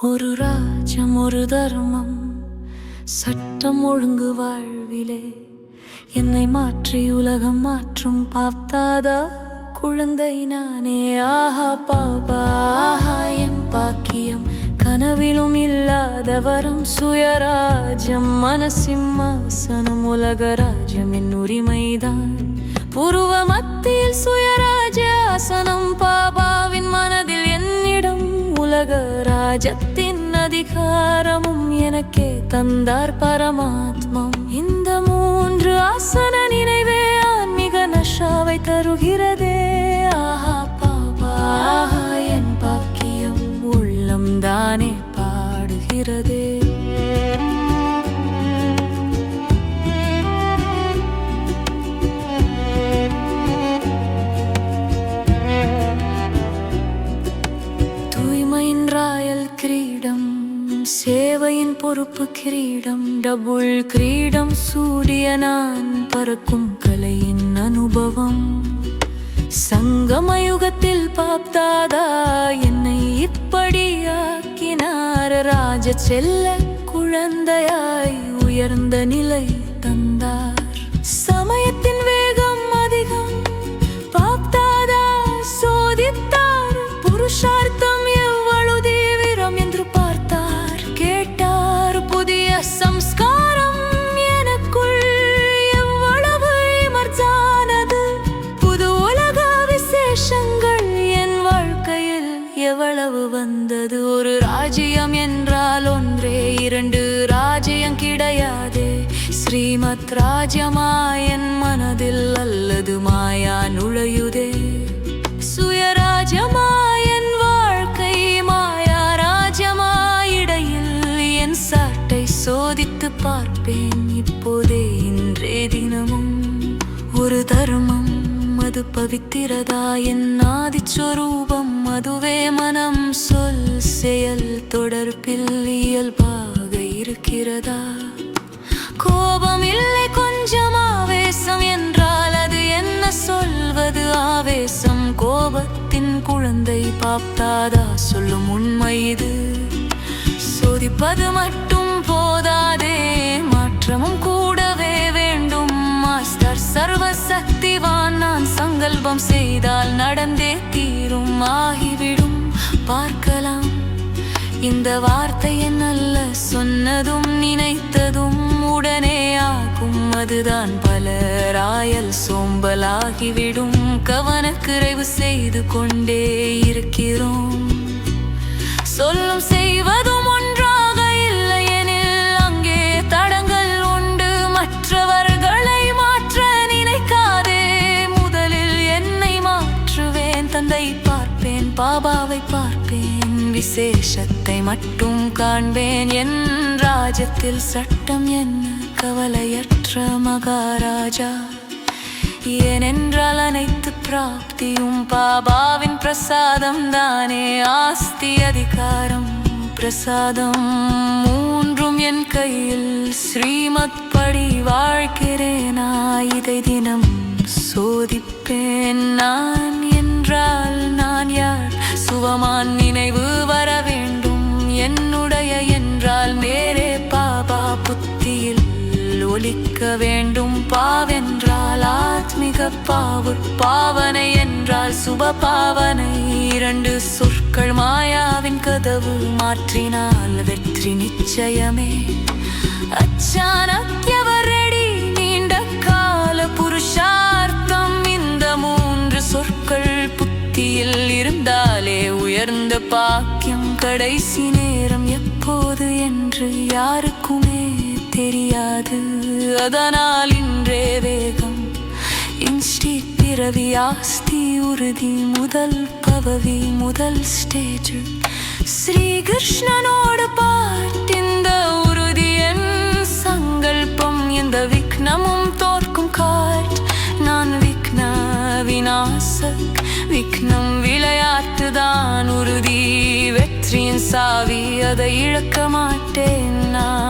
ஒரு ராஜ்யம் ஒரு தர்மம் சட்டம் ஒழுங்கு வாழ்விலே என்னை மாற்றி உலகம் மாற்றும் பார்த்தாதா குழந்தை நானே. ஆஹா பாபா ஆஹா என் பாக்கியம், கனவிலும் இல்லாத வரம் சுயராஜ்யம் மனசிம்மாசனம் உலக ராஜ்யம் என் உரிமைதான். புருவ மத்தியில் சுயராஜாசனம் பாபாவின் மனதில் என்னிடம் உலக ராஜத்தின் அதிகாரமும் எனக்கே தந்தார் பரமாத்மம். இந்த 3 ஆசன நினைவே ஆன்மீக நஷாவை தருகிறதே. ஆஹா பாபா ஆஹா என் பாக்கியம், உள்ளம் தானே பாடுகிறதே. தூய்மையின் ராயல் கிரீடம், சேவையின் பொறுப்பு கிரீடம், டபுள் கிரீடம் சூடிய நான் பறக்கும் கலையின் அனுபவம். சங்கமயுகத்தில் பார்த்தாதா என்னை இப்படியாக்கினார். ராஜ செல்ல குழந்தையாய் உயர்ந்த நிலை தந்தார். சமயத்தின் வேகம் அதிகம் பார்த்தாதா சோதித்தார். புருஷார்த்தம் எவ்வளவு தீவிரம் என்று பார்த்தார். கேட்டார் புதிய சம்ஸ்காரம் எனக்குள் எவ்வளவு இமர்ஜானது. புது உலக விசேஷங்கள் என் வாழ்க்கையில் எவ்வளவு வந்தது. ஒரு ராஜ்யம் என்றால் ஒன்றே, 2 ராஜ்யம் கிடையாதே. ஸ்ரீமத் ராஜ்யமாயன் மனதில் அல்லது மாயா நுழையுதே. சுயராஜ்யமாயன் வாழ்க்கை மாயா ராஜ்யமாயிடையில் என் சாட்டை சோதித்து பார்ப்பேன் இப்போதே இன்றே தினமும். ஒரு தர்மம் அது பவித்திரதா, என் ஆதிஸ்வரூபம் அதுவே மனம் சொல் செயல் தொடர்பில் இயல்பாக இருக்கிறதா. கோபம் இல்லை கொஞ்சம் ஆவேசம் என்றால் அது என்ன சொல்வது. ஆவேசம் கோபத்தின் குழந்தை பார்த்தாதா சொல்லும் உண்மை இது. சோதிப்பது மட்டும் போதாதே, மாற்றமும் கூடவே வேண்டும். மாஸ்டர் சர்வ சக்திவான், நான் சங்கல்பம் செய்தால் நடந்தே தீரும் ஆகிவிடும். பார்க்கலாம் இந்த வார்த்தையை நல்ல சொன்னதும் நினைத்ததும் உடனே ஆகும். அதுதான் பல ராயல் சோம்பலாகிவிடும். கவனக்குறைவு செய்து கொண்டே இருக்கிறோம். சொல்லும் செய்வதும் ஒன்றாக இல்லையெனில் அங்கே தடங்கள் உண்டு. மற்றவர்களை மாற்ற நினைக்காதே, முதலில் என்னை மாற்றுவேன். தந்தை பார்ப்பேன், பாபாவை பார்ப்பேன், விசேஷத்தை மட்டும் காண்பேன். என் ராஜ்யத்தில் சட்டம் என்ன, கவலையற்ற மகாராஜா. ஏனென்றால் அனைத்து பிராப்தியும் பாபாவின் பிரசாதம் தானே. ஆஸ்தி அதிகாரம் பிரசாதம் 3 என் கையில். ஸ்ரீமத் படி வாழ்கிறேனா, இதை தினம் சோதிப்பேன். நான் என்றால் நான் யார், சுவமான் நினைவு வர வேண்டும். என்னுடைய என்றால் மேரே பாபா புத்தியில் ஒலிக்க வேண்டும். பாவென்றால் ஆத்மிக பாவு, பாவனை என்றால் சுப பாவனை. 2 சொற்கள் மாயாவின் கதவு, மாற்றினால் வெற்றி நிச்சயமே. அச்சானக்யவரடி நீண்ட கால புருஷார்த்தம். இந்த 3 சொற்கள் புத்தியில் இருந்தாலே உயர்ந்த பாக்கியம். கடைசி நேரம் எப்போது என்று யாருக்குமே தெரியாது. அதனால் இன்றே வேகம் இன்ஸ்டீட் பிறவி ஆஸ்தி உறுதி. முதல் பவவி முதல் ஸ்டேஜ் ஸ்ரீ கிருஷ்ணனோடு பாட்டிந்த உறுதி. என் சங்கல்பம் எந்த விக்னமும் தோற்கும் காட். நான் விக்ன விநாசக், விக்னம் விளையாட்டுதான் உறுதி. வெற்றியின் சாவி, அதை இழக்க மாட்டேன் நான்.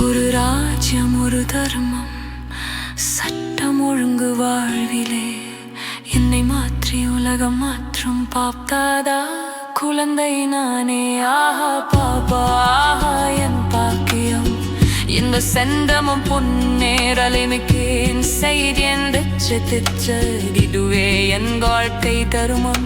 ஒரு ராஜ்யம் ஒரு தர்மம் சட்டம் ஒழுங்கு வாழ்விலே என்னை மாற்றி உலகம் மாற்று. மற்றும் பாப்தாதா குழந்தை நானே. ஆஹா பாபா ஆஹா என் பாக்கியம், இந்த செந்தமும் பொன்னேரலிமிக்கேன் செய்தேன் திச்ச திச்ச. இதுவே என் வாழ்க்கை தருமம்.